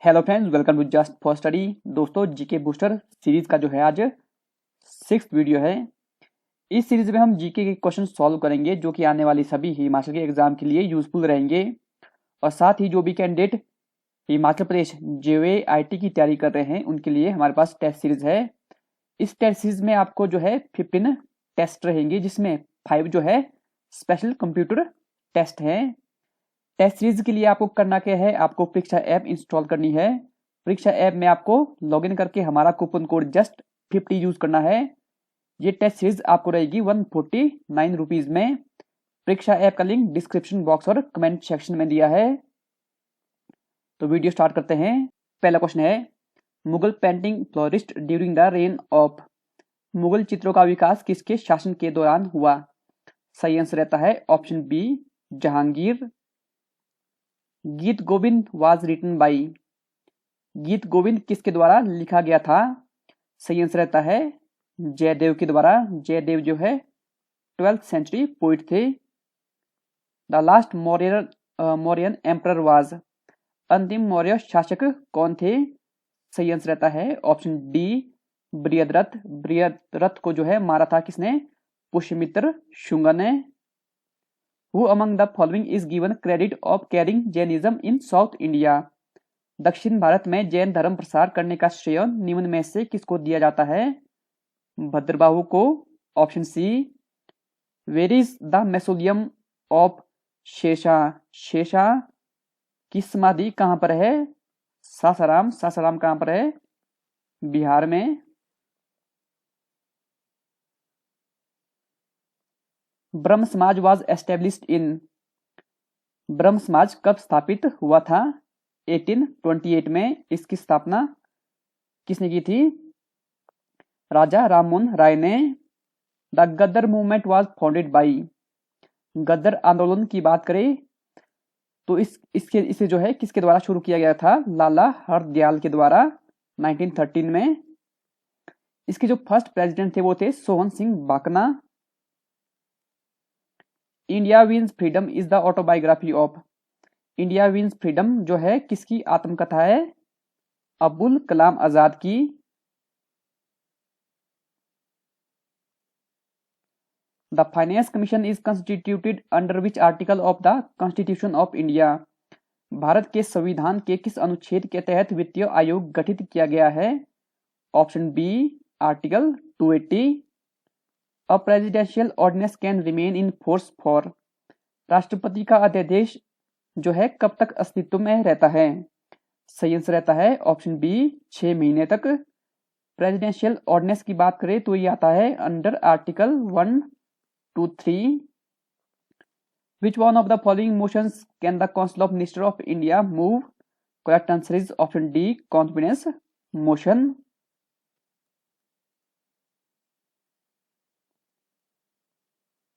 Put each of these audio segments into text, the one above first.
Hello friends, welcome to just for study. दोस्तों, GK booster series का जो है आज 6th वीडियो है। इस सीरीज में हम जीके के क्वेश्चन सॉल्व करेंगे जो कि आने वाली सभी हिमाचल के एग्जाम के लिए यूजफुल रहेंगे। और साथ ही जो भी कैंडिडेट हिमाचल प्रदेश JOAIT की तैयारी कर रहे हैं उनके लिए हमारे पास टेस्ट सीरीज है। इस टेस्ट सीरीज में आपको जो है 15 टेस्ट रहेंगे, जिसमें 5 जो है स्पेशल कंप्यूटर टेस्ट हैं। टेस्ट सीरीज के लिए आपको करना क्या है, आपको परीक्षा ऐप इंस्टॉल करनी है। परीक्षा ऐप में आपको लॉगिन करके हमारा कूपन कोड जस्ट 50 यूज करना है। ये टेस्ट सीरीज आपको रहेगी 149 रुपीज में। परीक्षा ऐप का लिंक डिस्क्रिप्शन बॉक्स और कमेंट सेक्शन में दिया है। तो वीडियो स्टार्ट करते हैं। पहला क्वेश्चन है, Mughal painting florist during the rain of. Mughal चित्रों का विकास किसके शासन के दौरान हुआ? सही आंसर रहता है ऑप्शन बी, जहांगीर। गीत गोविंद वाज रिटन बाई। गीत गोविंद किसके द्वारा लिखा गया था? सही आंसर रहता है जयदेव के द्वारा। जयदेव जो है 12th सेंचुरी पोइट थे। The last Mauryan emperor was. अंतिम मौर्य शासक कौन थे? सही आंसर रहता है ऑप्शन डी, बृहद्रथ। बृहद्रथ को जो है मारा था किसने? पुष्यमित्र शुंग ने। Who among the following is given credit of carrying Jainism in South India? दक्षिण भारत में जैन धर्म प्रसार करने का श्रेय निम्न में से किसको दिया जाता है? भद्रबाहु को। Option C. Where is the mausoleum of Shesha. Shesha की समाधि कहां पर है? सासाराम। सासाराम कहां पर है? बिहार में। ब्रह्म समाज वाज एस्टेब्लिश्ड इन। ब्रह्म समाज कब स्थापित हुआ था? 1828 में। इसकी स्थापना किसने की थी? राजा राममोहन राय ने। The Ghadar movement was founded by. Ghadar आंदोलन की बात करें तो इसे जो है किसके द्वारा शुरू किया गया था? लाला हरदयाल के द्वारा 1913 में। इसके जो फर्स्ट प्रेसिडेंट थे वो थे सोहन सिंह बाकना। India wins freedom is the autobiography of. India wins freedom जो है किसकी आत्मकथा है? अब्दुल कलाम आजाद की। The finance commission is constituted under which article of the constitution of India. Bharat के संविधान के किस अनुच्छेद के तहत वित्तीय आयोग गठित किया गया है? Option B, article 280। A presidential ordinance can remain in force for. राष्ट्रपति का अध्यादेश जो है कब तक अस्तित्व में रहता है? सही आंसर रहता है ऑप्शन बी, 6 महीने तक। प्रेसिडेंशियल ऑर्डिनेंस की बात करें तो ये आता है under article 123। Which one of the following motions can the council of minister of India move? Correct answer is option D, confidence motion.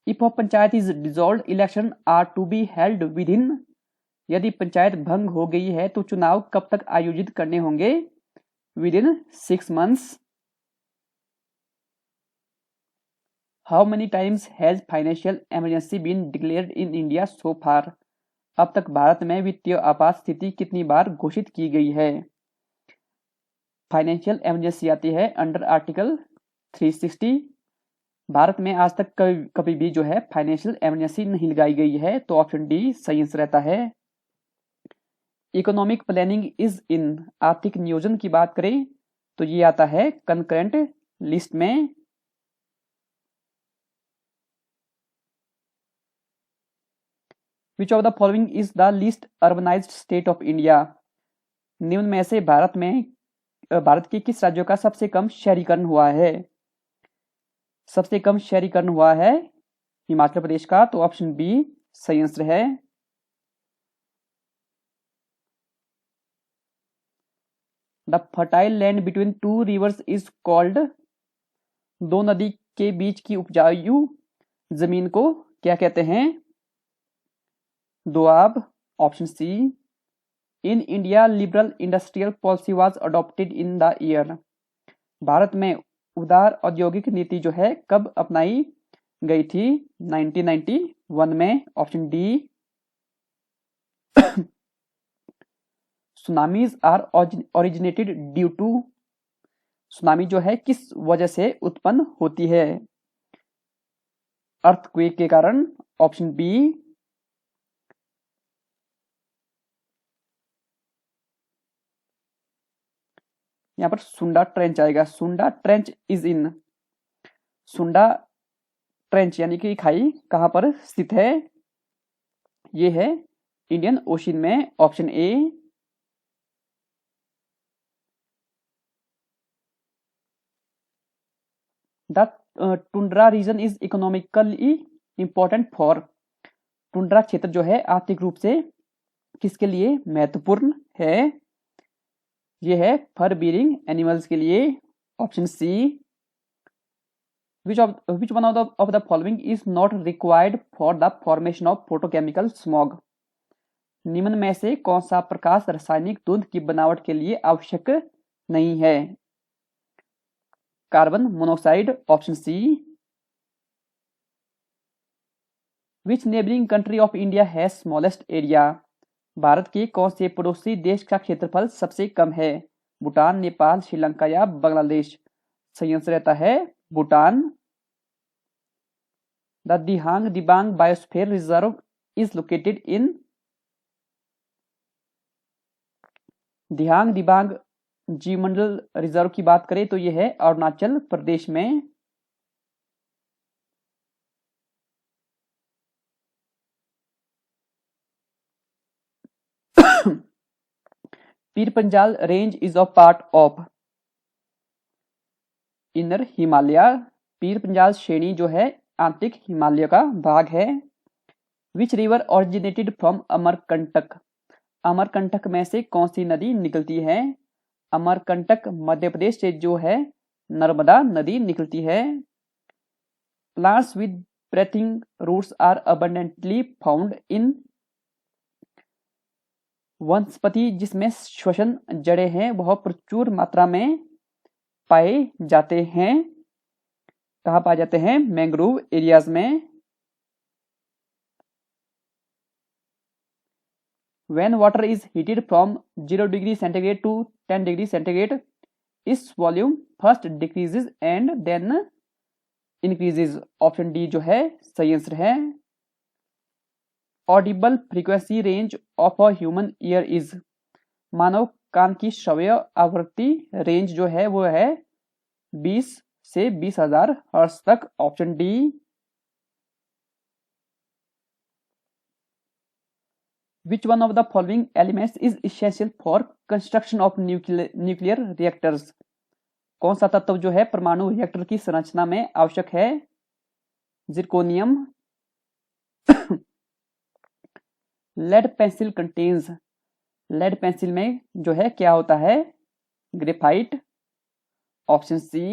If a panchayat is dissolved, election are to be held within। यदि पंचायत भंग हो गई है तो चुनाव कब तक आयोजित करने होंगे? Within 6 months। How many times has financial emergency been declared in India so far? अब तक भारत में वित्तीय आपात स्थिति कितनी बार घोषित की गई है? फाइनेंशियल इमरजेंसी आती है अंडर आर्टिकल 360। भारत में आज तक कभी भी जो है फाइनेंशियल इमरजेंसी नहीं लगाई गई है, तो ऑप्शन डी सही आंसर रहता है। Economic planning is in. आर्थिक नियोजन की बात करें तो ये आता है कंकरेंट लिस्ट में। Which of the following is the least urbanised state of India? निम्न में से भारत के किस राज्यों का सबसे कम शहरीकरण हुआ है? सबसे कम शहरीकरण हुआ है हिमाचल प्रदेश का, तो ऑप्शन बी सही आंसर है। The fertile land between two reverse is called. दो नदी के बीच की उपजाऊ जमीन को क्या कहते हैं? Doab. Option C. In India liberal industrial policy was adopted in the year. Bharat में उदार औद्योगिक नीति जो है कब अपनाई गई थी? 1991 में। Option D. Tsunamis are originated due to, tsunami जो है किस वजह से उत्पन्न होती है? अर्थक्वेक के कारण, ऑप्शन बी। यहाँ पर सुंडा ट्रेंच आएगा। सुंडा ट्रेंच इज इन, सुंडा ट्रेंच यानी कि खाई कहां पर स्थित है? ये है इंडियन ओशन में, option A. The tundra region is economically important for, tundra क्षेत्र जो है आर्थिक रूप से किसके लिए महत्वपूर्ण है? ये है फर बीरिंग एनिमल्स के लिए, option C. which one of the following is not required for the formation of photochemical smog, निम्न में से कौन सा प्रकाश रासायनिक धुंध की बनावट के लिए आवश्यक नहीं है? Carbon monoxide, option C. Which neighbouring country of India has smallest area, Bharat के कौन से पड़ोसी देश का क्षेत्रफल सबसे कम है? भूटान, नेपाल, श्रीलंका या बांग्लादेश? सही आंसर रहता है Bhutan. The Dihang Dibang biosphere reserve is located in, Dihang Dibang जीवमंडल रिजर्व की बात करें तो यह है अरुणाचल प्रदेश में। Pir Panjal range is a part of inner Himalaya, Pir Panjal श्रेणी जो है आंतरिक हिमालय का भाग है। Which river originated from Amarkantak, Amarkantak में से कौन सी नदी निकलती है? अमरकंटक मध्य प्रदेश से जो है नर्मदा नदी निकलती है। Plants with breathing roots are abundantly found in, वनस्पति जिसमें श्वसन जड़ें हैं वह प्रचुर मात्रा में पाए जाते हैं। कहाँ पाए जाते हैं? मैंग्रोव एरियाज में। When water is heated from 0 degree centigrade to 10 degree centigrade, its volume first decreases and then increases, option D जो है सही आंसर है। Audible frequency range of a human ear is, मानव कान की श्रव्य आवृत्ति रेंज जो है वो है 20 से 20,000 हर्ट्ज तक, option D. Which one of the following elements is essential for construction of nuclear reactors, कौन सा तत्व जो है परमाणु रिएक्टर की संरचना में आवश्यक है? Zirconium. Lead pencil contains, lead pencil में जो है क्या होता है? Graphite, option C.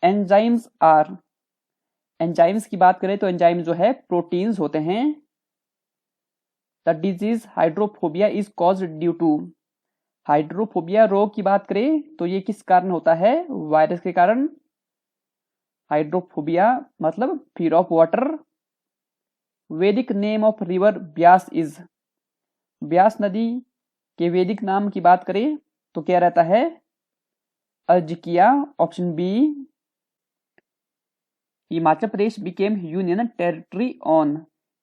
Enzymes are, enzymes की बात करें तो एंजाइम जो है प्रोटीन्स होते हैं। The disease hydrophobia is caused due to, hydrophobia रोग की बात करें तो ये किस कारण होता है? वायरस के कारण। हाइड्रोफोबिया मतलब फियर ऑफ वाटर। वैदिक name of river Beas is, Beas नदी के वैदिक नाम की बात करें तो क्या रहता है? अल्जिकिया, option B. Himachal Pradesh became union territory on,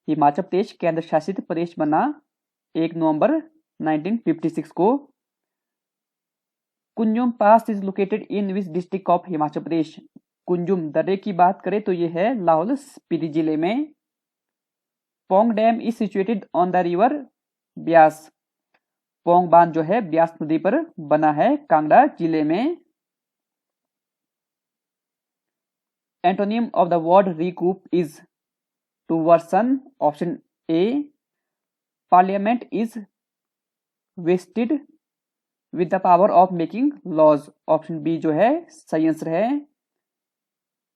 Himachal Pradesh केंद्र शासित प्रदेश बना 1 नवंबर 1956 को। Kunzum pass is located in which district of Himachal Pradesh, Kunzum दर्रे की बात करें तो ये है लाहौल स्पीति जिले में। Pong dam is situated on the river Beas, Pong बांध जो है ब्यास नदी पर बना है कांगड़ा जिले में। Antonym of the word recoup is to worsen, option A. Parliament is vested with the power of making laws, option B जो है सही आंसर है।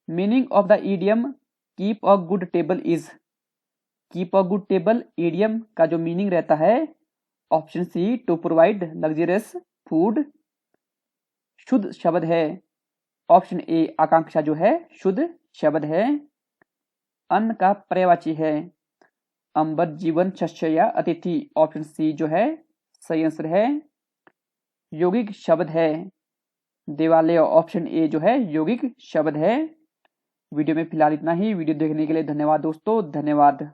Meaning of the idiom keep a good table is, keep a good table idiom का जो meaning रहता है, option C to provide luxurious food. शुद्ध शब्द है, ऑप्शन ए आकांक्षा जो है शुद्ध शब्द है। अन्न का पर्यायवाची है, अंबर जीवन शस्य या अतिथि। ऑप्शन सी जो है सही आंसर है। यौगिक शब्द है देवालय। ऑप्शन ए जो है यौगिक शब्द है। वीडियो में फिलहाल इतना ही। वीडियो देखने के लिए धन्यवाद दोस्तों, धन्यवाद।